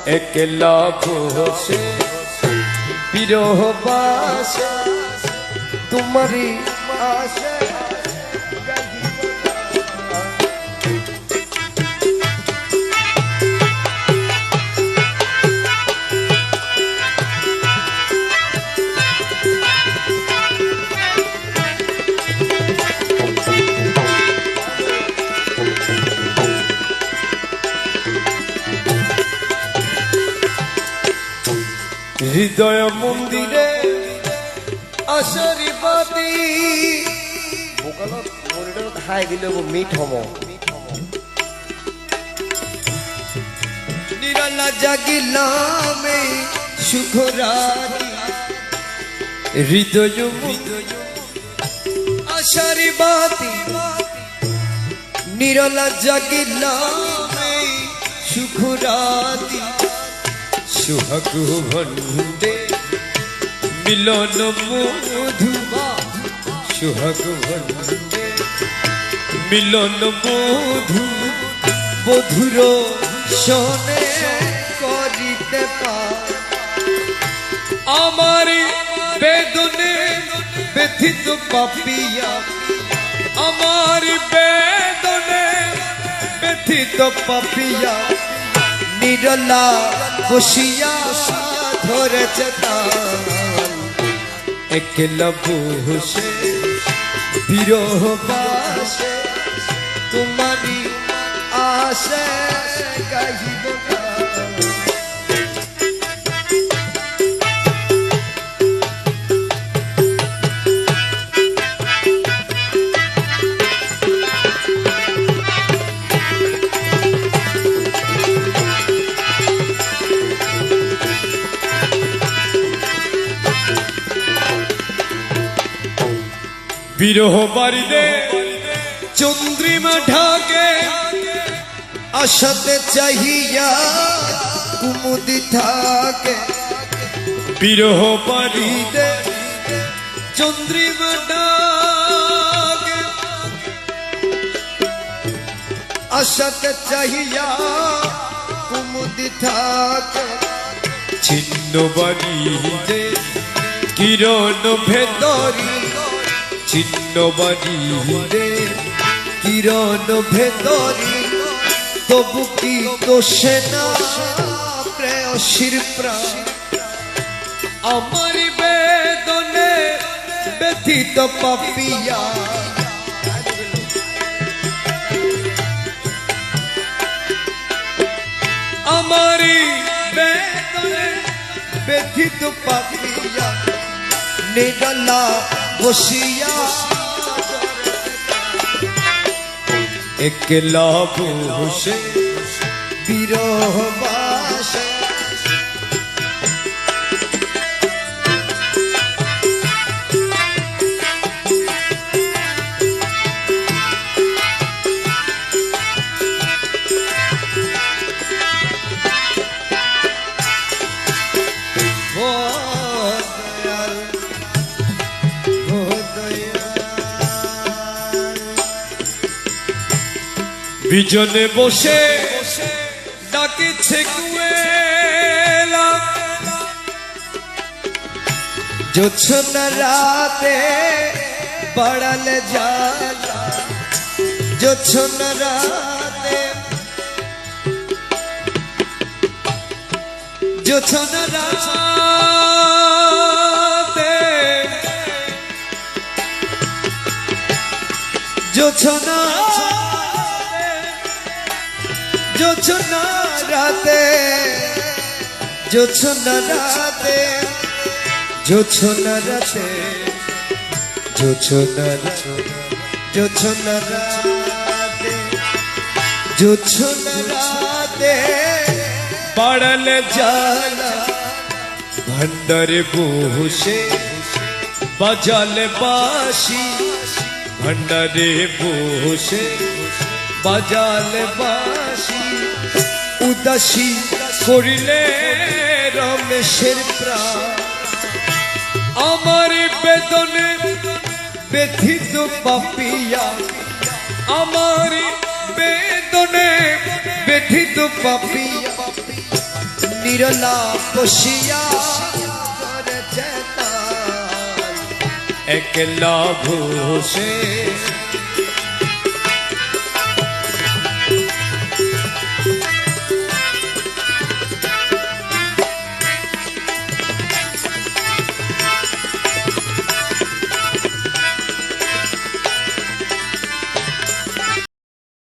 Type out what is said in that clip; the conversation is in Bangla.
একলা বসে বিরহ বাসে তোমারই আশে হৃদয় মন্দিরে আশারি বাতি বোকালত মনিটৰত হাই দিলে মিঠ হম নিরালা জাগিলামে সুখ রাতি হৃদয় আশারি বাতি নিরালা জাগিলামে সুখ রাতি সুহাগ ভণ্ডে মিলন মধুবা সুহাগ ভণ্ডে মিলন মধু মধুর শোনে করিতে পার আমার বেদনে ব্যথিত পাপিয়া আমার বেদনে ব্যথিত পাপিয়া নিরলা বসিয়া ধরেছে একলা বসে বিরহ বাসে তোমারই আশে গাহিব বিরহ বাড়িতে চন্দ্রিমা ঢাকে আশাতে চাহিয়া কুমুদি থাকে বিরহ বাড়িতে চন্দ্রিমা ঢাকে আশাতে চাহিয়া কুমুদি থাকে ছিন্ন বাড়িতে কিরণ ভেতরি ছিন্ন বাড়িতে কিরণ ভেতরি তবু কি দোষে না প্রেয়সীর প্রাণ আমার বেদনে ব্যথিত পাপিয়া আমার বেদনে ব্যথিত পাপিয়া নিরলা বসিয়া একলা বসে বিরহ বাসে বিজনে বসে ডাকিছে কুয়েলা জোছনা রাতে বাড়ালে জ্বালা জোছনা রাতে জোছনা রাতে জোছনা জোছনা রাতে জোছনা রাতে জোছনা রাতে জোছনা জোছনা রাতে জোছনা রাতে বাড়ালে জ্বালা ভণ্ডারে বসে বাজালে বাঁশি ভণ্ডারে বসে বাজালে বাঁশি উদাসী করিলে রমেশের প্রাণ আমার বেদনে ব্যথিত পাপিয়া আমার বেদনে ব্যথিত পাপিয়া বিরলা বসিয়া করেছে তাই একলা ভূষে